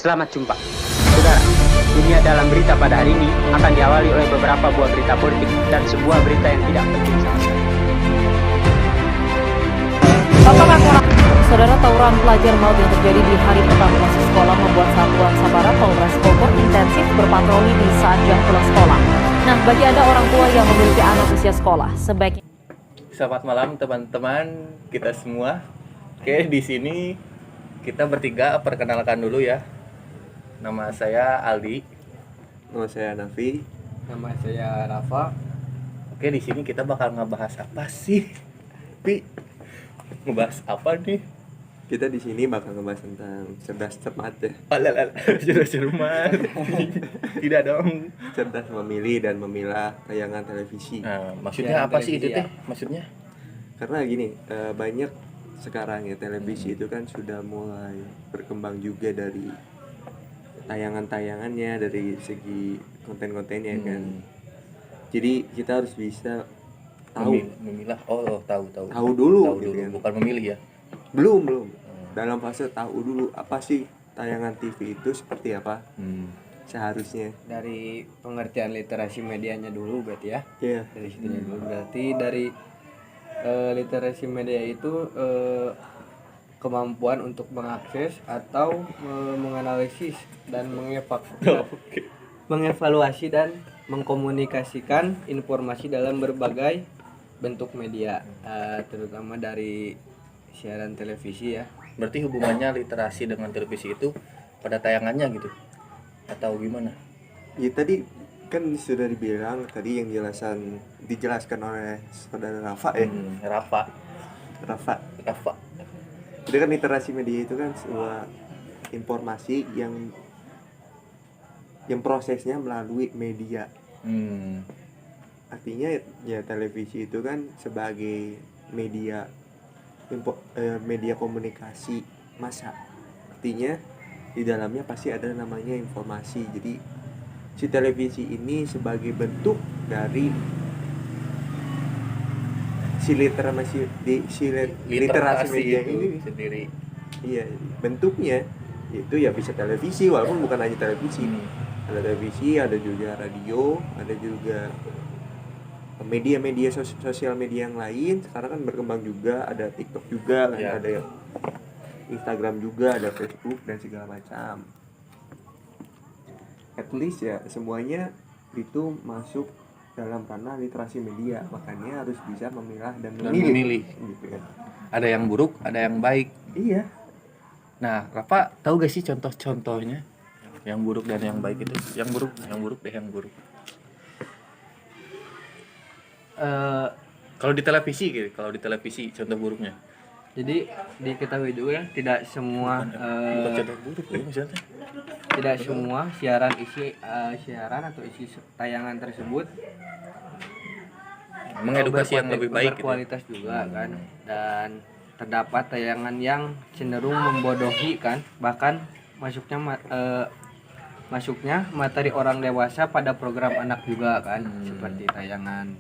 Selamat jumpa. Saudara, dunia dalam berita pada hari ini akan diawali oleh beberapa buah berita politik dan sebuah berita yang tidak penting sama sekali. Saudara, tawuran pelajar maut yang terjadi di hari pertama masuk sekolah membuat Satuan Sabara Polres Bogor intensif berpatroli di saat jam pulang sekolah. Nah, bagi Anda orang tua yang memiliki anak usia sekolah, sebaiknya... Selamat malam teman-teman kita semua. Oke, di sini kita bertiga perkenalkan dulu ya. Nama saya Aldi. Nama saya Nafi. Nama saya Rafa. Oke, di sini kita bakal ngebahas apa sih? Ngebahas apa nih? Kita di sini bakal ngebahas tentang cerdas cermat ya. Cerdas cermat. Tidak dong. Cerdas memilih dan memilah tayangan televisi. Nah, maksudnya apa sih itu teh? Maksudnya? Karena gini, banyak sekarang ya televisi itu kan sudah mulai berkembang juga dari tayangan-tayangannya, dari segi konten-kontennya kan. Jadi kita harus bisa tahu memilah. Tahu dulu gitu kan. Bukan memilih ya. Belum. Dalam fase tahu dulu apa sih tayangan TV itu seperti apa. Seharusnya Dari pengertian literasi medianya dulu berarti ya. Iya. Dari situnya dulu berarti dari literasi media itu kemampuan untuk mengakses atau menganalisis dan mengevaluasi dan mengkomunikasikan informasi dalam berbagai bentuk media, terutama dari siaran televisi ya. Berarti hubungannya literasi dengan televisi itu pada tayangannya gitu atau gimana? Ya tadi kan sudah dibilang tadi yang dijelaskan oleh saudara Rafa ya. Rafa. Itu kan literasi media itu kan sebuah informasi yang prosesnya melalui media. Artinya ya televisi itu kan sebagai media media komunikasi massa. Artinya di dalamnya pasti ada namanya informasi. Jadi si televisi ini sebagai bentuk dari literasi media ini sendiri. Iya, bentuknya itu ya bisa televisi walaupun bukan hanya televisi. Ada televisi, ada juga radio, ada juga media-media sosial media yang lain. Sekarang kan berkembang juga, ada TikTok juga kan, ada Instagram juga, ada Facebook dan segala macam. At least ya semuanya itu masuk dalam ranah literasi media, makanya harus bisa memilah dan memilih. Gitu kan. Ada yang buruk, ada yang baik. Iya. Nah, Rafa tahu gak sih contoh-contohnya yang buruk dan yang baik itu? Yang buruk. Kalau di televisi contoh buruknya. Jadi diketahui juga tidak semua bukan contoh buruk ya maksudnya. tidak semua siaran atau isi tayangan tersebut mengedukasi yang lebih baik berkualitas gitu. Juga kan, dan terdapat tayangan yang cenderung membodohi kan, bahkan masuknya materi orang dewasa pada program anak juga kan, seperti tayangan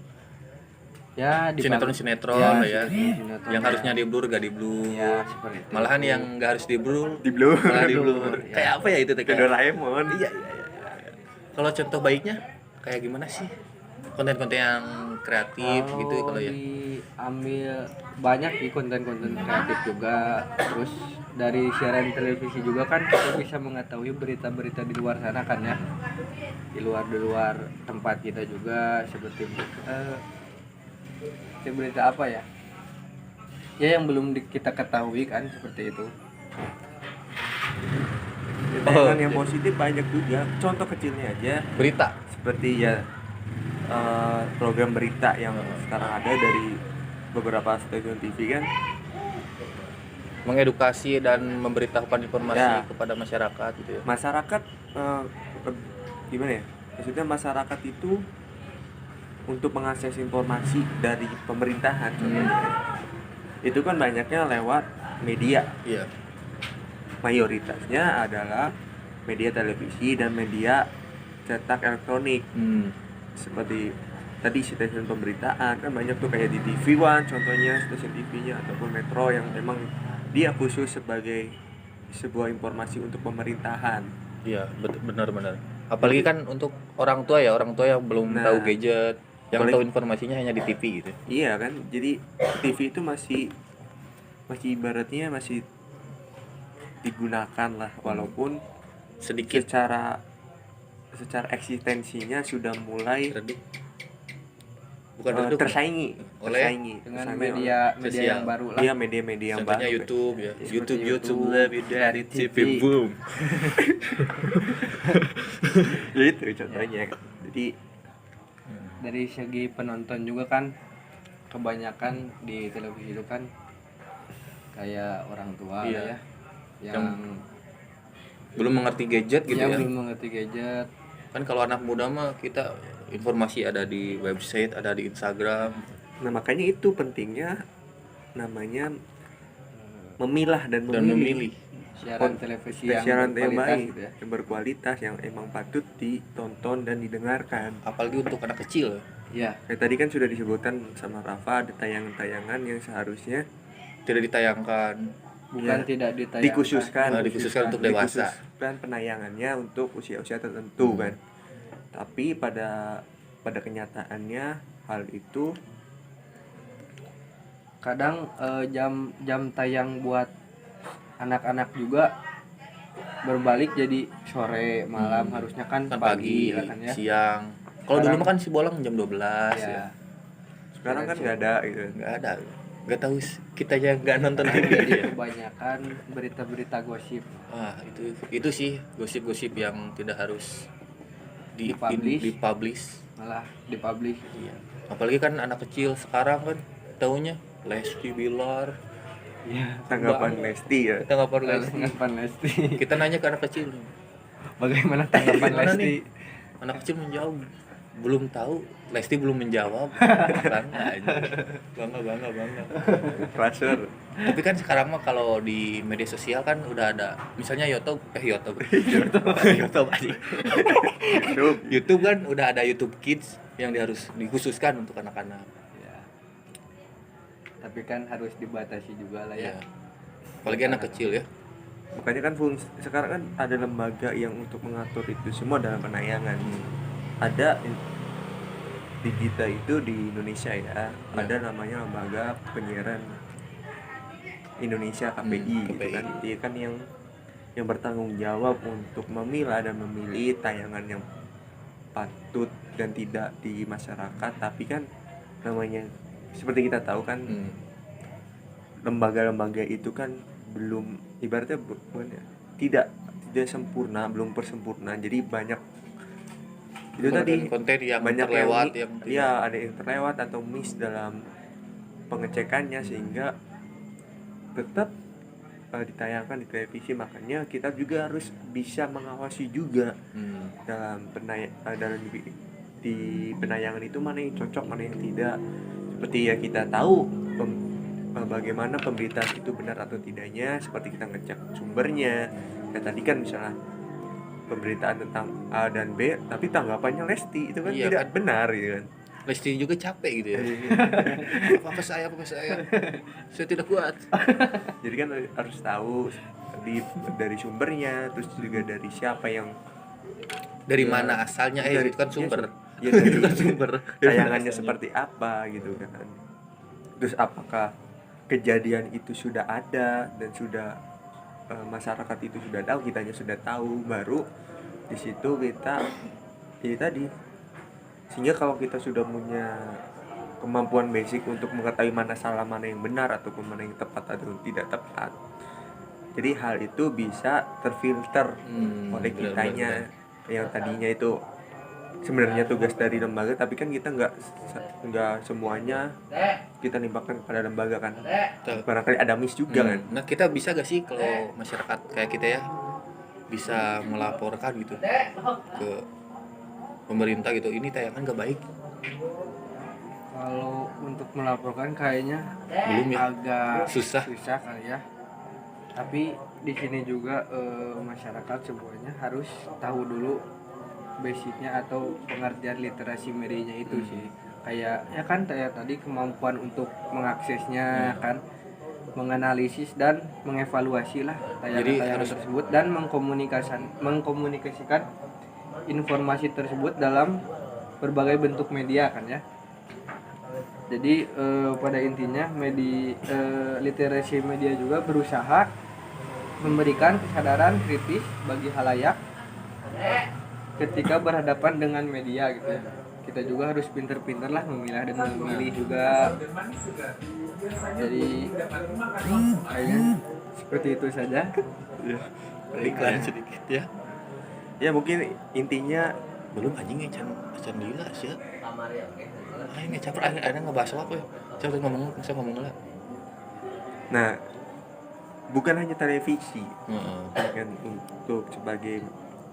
ya sinetron ya, yang harusnya di-blur gak di-blur ya, seperti itu. Malahan yang gak harus di-blur Di-blur. Ya. Kayak apa ya itu teh? Kayak Doraemon. Iya. Kalau contoh baiknya kayak gimana sih? Konten-konten yang kreatif gitu kalau ya. Diambil banyak di konten-konten kreatif juga. Terus dari siaran televisi juga kan kita bisa mengetahui berita-berita di luar sana kan ya. Di luar tempat kita juga, seperti berita apa ya yang belum kita ketahui kan, seperti itu. Tayangan yang positif banyak juga. Contoh kecilnya aja Berita seperti ya program berita yang sekarang ada dari beberapa stasiun TV kan, mengedukasi dan memberitahukan informasi Ya. kepada masyarakat gitu ya. Masyarakat gimana ya? Maksudnya masyarakat itu untuk mengakses informasi dari pemerintahan contohnya. Itu kan banyaknya lewat media. Iya. Mayoritasnya adalah media televisi dan media cetak elektronik. Seperti tadi stasiun pemberitaan kan banyak tuh kayak di TV One contohnya stasiun TV-nya ataupun Metro yang memang dia khusus sebagai sebuah informasi untuk pemerintahan. Iya, benar-benar. Apalagi kan untuk orang tua yang belum Nah, tahu gadget, yang apalagi- tahu informasinya hanya di TV gitu. Iya kan, jadi TV itu masih ibaratnya masih digunakan lah walaupun Sedikit secara eksistensinya sudah mulai redup. Bukan redup. tersaingi dengan tersaingi media sosial. yang baru lah. Iya, media-media yang Contohnya baru. YouTube ya. Seperti YouTube YouTube, lebih dari TV TV. boom. Ya itu contohnya. Jadi Dari segi penonton juga kan kebanyakan di televisi itu kan kayak orang tua Iya. lah ya yang Belum mengerti gadget gitu yang ya. belum mengerti gadget. Kan kalau anak muda mah kita informasi ada di website, ada di Instagram. nah makanya itu pentingnya namanya memilah dan Dan memilih Siaran televisi siaran yang berkualitas baik, gitu ya. yang berkualitas, yang emang patut ditonton dan didengarkan. Apalagi untuk anak kecil. Iya, Kayak tadi kan sudah disebutkan sama Rafa ada tayangan-tayangan yang seharusnya Tidak ditayangkan. bukan Ya, tidak ditayangkan. Dikhususkan untuk dewasa. dikhususkan penayangannya untuk usia-usia tertentu Hmm. kan. Tapi pada kenyataannya hal itu Kadang jam tayang buat anak-anak juga berbalik jadi sore malam, harusnya kan, Kan pagi pagi, lah kan ya. siang. Kalau dulu Sekarang- mah kan si bolang jam 12 Ya. ya. sekarang kan nggak ada gitu. Nggak ada. Nggak tahu kita aja nggak nonton TV Jadi ya. kebanyakan berita-berita gosip. Wah, itu sih gosip-gosip yang tidak harus Dipublish. dipublish. Malah dipublish. Iya. Apalagi kan anak kecil sekarang kan taunya Lesti Bilar. Iya. Tanggapan Lesti ya. Kita nggak perlu Lesti. Tanggapan Lesti. Kita nanya ke anak kecil. Bagaimana tanggapan Gimana Lesti? nih? Anak kecil menjawab. Belum tahu. Lesti belum menjawab. Bangga aja. Bangga. Pressure. Tapi kan sekarang mah kalau di media sosial kan udah ada misalnya YouTube aja. YouTube kan udah ada YouTube Kids yang harus dikhususkan untuk anak-anak. Ya. Tapi kan harus dibatasi juga lah ya. Ya. Apalagi anak kecil ya. Makanya kan sekarang kan ada lembaga yang untuk mengatur itu semua dalam penayangan. Ada di kita itu di Indonesia ya, ada namanya lembaga penyiaran Indonesia KPI, gitu KPI. kan. Dia kan yang bertanggung jawab untuk memilah dan memilih tayangan yang patut dan tidak di masyarakat. Tapi kan namanya seperti kita tahu kan, lembaga-lembaga itu kan belum ibaratnya tidak sempurna, belum persempurna. Jadi banyak itu tadi konten yang banyak terlewat yang yang ya ada yang terlewat atau miss dalam pengecekannya sehingga tetap ditayangkan di televisi. Makanya kita juga harus bisa mengawasi juga dalam di penayangan itu mana yang cocok, mana yang tidak. Seperti ya kita tahu bagaimana pemberitaan itu benar atau tidaknya, seperti kita ngecek sumbernya. Kayak tadi kan misalnya pemberitaan tentang A dan B tapi tanggapannya Lesti, itu kan Iya tidak kan? benar gitu kan. Lesti juga capek gitu ya. apa saya tidak kuat. Jadi kan harus tahu dari sumbernya, terus juga dari siapa yang Dari Ya, mana asalnya dari- itu kan sumber. ya dari Sumber. tayangannya seperti apa gitu kan. Terus apakah kejadian itu sudah ada dan sudah masyarakat itu sudah tahu, kitanya sudah tahu, baru di situ kita ini tadi. Sehingga kalau kita sudah punya kemampuan basic untuk mengetahui mana salah, mana yang benar ataupun mana yang tepat atau tidak tepat, jadi hal itu bisa terfilter oleh benar, kitanya yang tadinya itu sebenarnya tugas dari lembaga, tapi kan kita nggak semuanya kita nimbangkan kepada lembaga kan. Barangkali ada miss juga kan. Nah, kita bisa gak sih kalau masyarakat kayak kita ya bisa melaporkan gitu ke pemerintah gitu, ini tayangan gak baik? Kalau untuk melaporkan kayaknya Belum ya? agak Susah. kali ya. Tapi di sini juga masyarakat semuanya harus tahu dulu basicnya atau pengertian literasi medianya itu sih. Kayak ya kan kayak tadi kemampuan untuk mengaksesnya kan, menganalisis dan mengevaluasi lah tayangan-tayangan harus- tersebut dan mengkomunikasikan informasi tersebut dalam berbagai bentuk media kan ya. Jadi pada intinya literasi media juga berusaha memberikan kesadaran kritis bagi halayak ketika berhadapan dengan media gitu ya. Kita juga harus pinter-pinter lah memilah dan memilih juga. Jadi kayaknya seperti itu saja. Iklan sedikit ya. Ya mungkin intinya Belum anjing can lila sih. Aing ngecaper ada ngebahas apa ya? Coba ngomong lah. nah bukan hanya televisi Heeh. kan untuk sebagai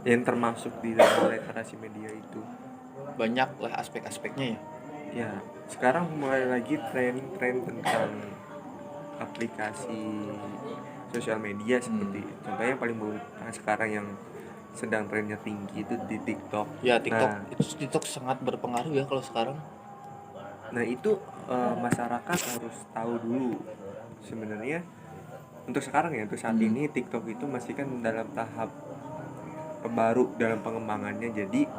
yang termasuk di dalam literasi media itu. Banyak lah aspek-aspeknya ya. Ya, sekarang mulai lagi tren tentang aplikasi sosial media seperti contohnya yang paling sekarang yang sedang trennya tinggi itu di TikTok. Ya TikTok sangat berpengaruh ya kalau sekarang. Nah itu masyarakat harus tahu dulu sebenarnya untuk sekarang ya, untuk saat ini TikTok itu masih kan dalam tahap baru dalam pengembangannya. Jadi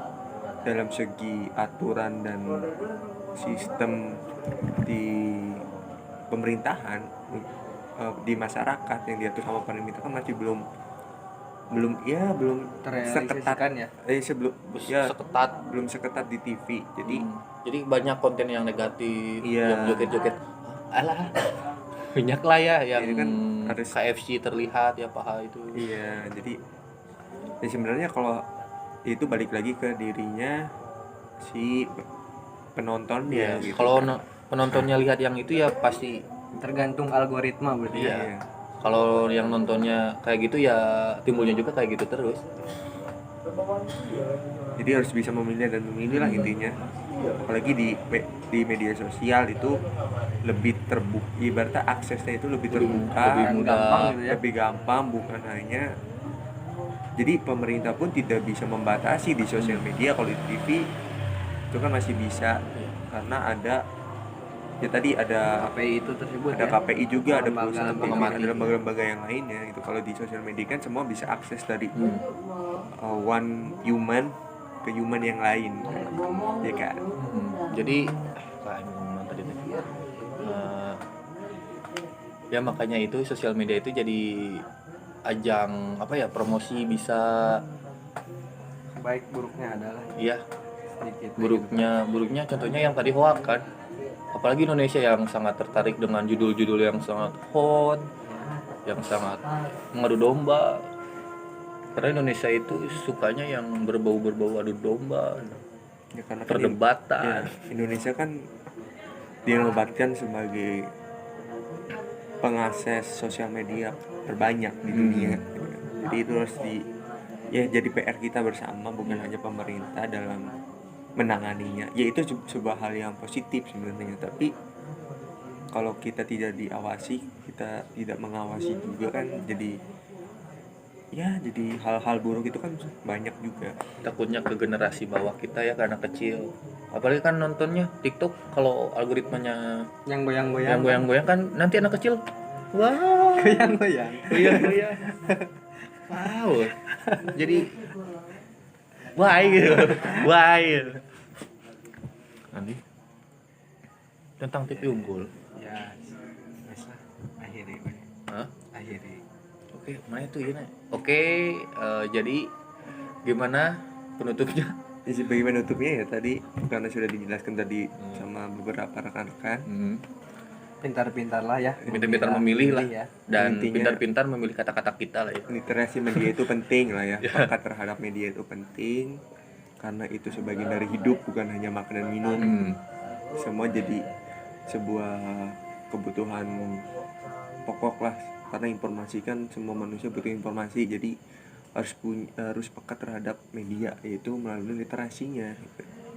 dalam segi aturan dan sistem di pemerintahan di masyarakat yang diatur sama pemerintah kan masih belum seketat Terrealisasikan ya. Seketat. belum seketat di TV. Jadi banyak konten yang negatif, Iya. yang joget-joget. Alah. Banyak lah ya yang Jadi kan harus- KFC terlihat ya paha itu. Iya, jadi ya sebenarnya kalau itu balik lagi ke dirinya si penontonnya Iya, gitu. kalau kan. penontonnya lihat yang itu ya pasti. Tergantung algoritma berarti ya. Iya. Kalau yang nontonnya kayak gitu ya timbulnya juga kayak gitu terus. Jadi harus bisa memilih dan memilih lah intinya. Apalagi di media sosial itu lebih terbuka, ibaratnya aksesnya itu lebih terbuka, lebih mudah, gampang gitu ya. lebih gampang, bukan hanya. Jadi pemerintah pun tidak bisa membatasi di sosial media. Kalau di TV itu kan masih bisa karena ada ya tadi ada KPI itu tersebut ada ya. KPI juga, ada Lembaga perusahaan TV, pengamati. ada lembaga-lembaga yang lainnya itu. Kalau di sosial media kan semua bisa akses dari one human ke human yang lain, ya kan? Jadi ngomong tadi teh. Ya makanya itu sosial media itu jadi ajang apa ya, promosi bisa. Baik buruknya adalah Iya, sedikit. buruknya contohnya yang tadi hoax kan. Apalagi Indonesia yang sangat tertarik dengan judul-judul yang sangat hot, yang sangat mengadu domba. Karena Indonesia itu sukanya yang berbau-berbau adu domba, Ya karena kan perdebatan. Indonesia kan dinobatkan sebagai pengakses sosial media terbanyak di dunia. Jadi itu harus jadi PR kita bersama, bukan hanya pemerintah dalam menanganinya. Ya itu sebuah hal yang positif sebenarnya, tapi kalau kita tidak diawasi, kita tidak mengawasi juga kan jadi hal-hal buruk itu kan banyak juga. Takutnya ke generasi bawah kita ya, karena kecil. Apalagi kan nontonnya TikTok, kalau algoritmanya yang goyang-goyang. yang goyang-goyang kan nanti anak kecil wah Goyang-goyang. goyang-goyang. Wow. Jadi why gitu. Nanti tentang TV unggul. Ya, yes lah. Akhiri. Hah? Akhiri. Oke, mana itu ini? Oke, jadi gimana penutupnya? Sebagai penutupnya ya tadi karena sudah dijelaskan tadi sama beberapa rekan-rekan. Pintar-pintar lah ya. Pintar-pintar memilih lah. ya. Dan Intinya- pintar-pintar memilih kata-kata kita lah ya. Literasi media itu penting lah ya. Peka terhadap media itu penting karena itu sebagian dari hidup, bukan hanya makan dan minum. Semua jadi sebuah kebutuhan pokok lah, karena informasi kan semua manusia butuh informasi, jadi harus peka terhadap media, yaitu melalui literasinya.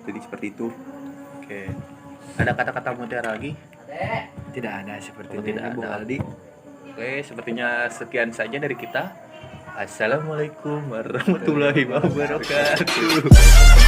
Jadi seperti itu. Oke. Ada kata-kata mutiara lagi? Tidak ada seperti Oh, tidak Bung ada. Aldi. Oke, sepertinya sekian saja dari kita. Assalamualaikum warahmatullahi wabarakatuh.